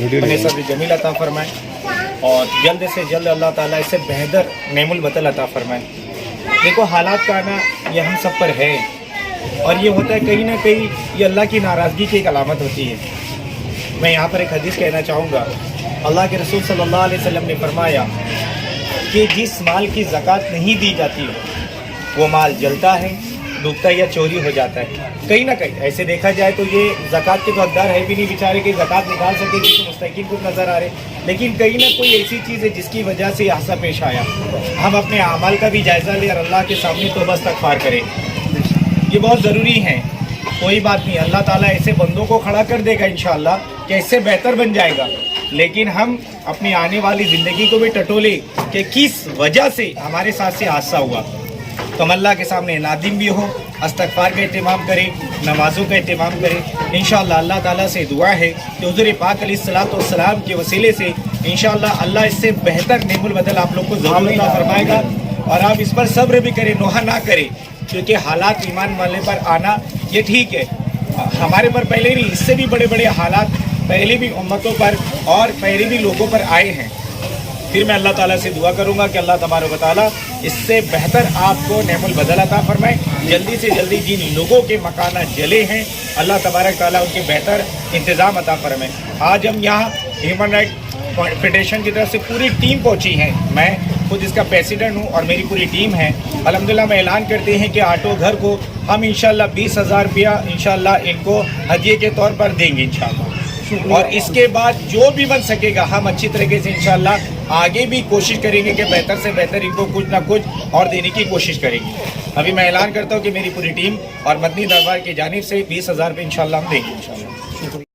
अपने सब्र जमील अता फरमाए और जल्द से जल्द अल्लाह ताला इससे बेहतर नेमुल बतल अता फरमाए। देखो हालात का आना ये हम सब पर है और ये होता है कहीं ना कहीं ये अल्लाह की नाराज़गी की एक अलामत होती है। मैं यहाँ पर एक हदीस कहना चाहूँगा। अल्लाह के रसूल सल्लल्लाहु अलैहि वसल्लम ने फरमाया कि जिस माल की ज़कात नहीं दी जाती वो माल जलता है, डूबता है या चोरी हो जाता है। कहीं ना कहीं ऐसे देखा जाए तो ये ज़कात के तो हकदार है भी नहीं बेचारे कि ज़कात निकाल सकेंगे तो मुस्तकिन कुछ नज़र आ रहे, लेकिन कहीं ना कोई ऐसी चीज़ है जिसकी वजह से हादसा पेश आया। हम अपने अमाल का भी जायज़ा लें और अल्लाह के सामने तौबा इस्तग़फ़ार करें, ये बहुत ज़रूरी है। कोई बात नहीं, अल्लाह ताला ऐसे बंदों को खड़ा कर देगा इंशाअल्लाह कि इससे बेहतर बन जाएगा, लेकिन हम अपनी आने वाली ज़िंदगी को भी टटोले कि किस वजह से हमारे साथ से हादसा हुआ। तो हम अल्लाह के सामने नादिम भी हो, इस्तग़फ़ार का एहतमाम करें, नमाज़ों का एहतमाम करें। इंशाअल्लाह अल्लाह ताला से दुआ है कि हुज़ूर पाक अलैहिस्सलातु वस्सलाम के वसीले से इंशाअल्लाह अल्लाह इससे बेहतर नेमुल बदल आप लोग को ज़रूर अता फरमाएगा और आप इस पर सब्र भी करें, नोहा ना करें, क्योंकि हालात ईमान वाले पर आना ये ठीक है। हमारे पर पहले नहीं, इससे भी बड़े बड़े हालात पहले भी उम्मतों पर और पहले भी लोगों पर आए हैं। फिर मैं अल्लाह ताला से दुआ करूंगा कि अल्लाह तबारक व तआला इससे बेहतर आपको नेमुल बदल अता फरमाए। जल्दी से जल्दी जिन लोगों के मकाना जले हैं अल्लाह तबारक ताला उनके बेहतर इंतज़ाम अता फरमाए। आज हम यहाँ ह्यूमन राइट फेडरेशन की तरफ से पूरी टीम पहुँची है। मैं खुद इसका प्रेसिडेंट हूँ और मेरी पूरी टीम है। अल्हम्दुलिल्लाह मैं ऐलान करते हैं कि ऑटो घर को हम इंशाअल्लाह 20,000 रुपया इंशाअल्लाह इनको हदिये के तौर पर देंगे इंशाअल्लाह, और इसके बाद जो भी बन सकेगा हम अच्छी तरीके से इंशाअल्लाह आगे भी कोशिश करेंगे कि बेहतर से बेहतर इनको कुछ ना कुछ और देने की कोशिश करेंगे। अभी मैं ऐलान करता हूँ कि मेरी पूरी टीम और मदनी दरबार की जानिब से 20,000 रुपये इंशाअल्लाह हम देंगे इंशाअल्लाह।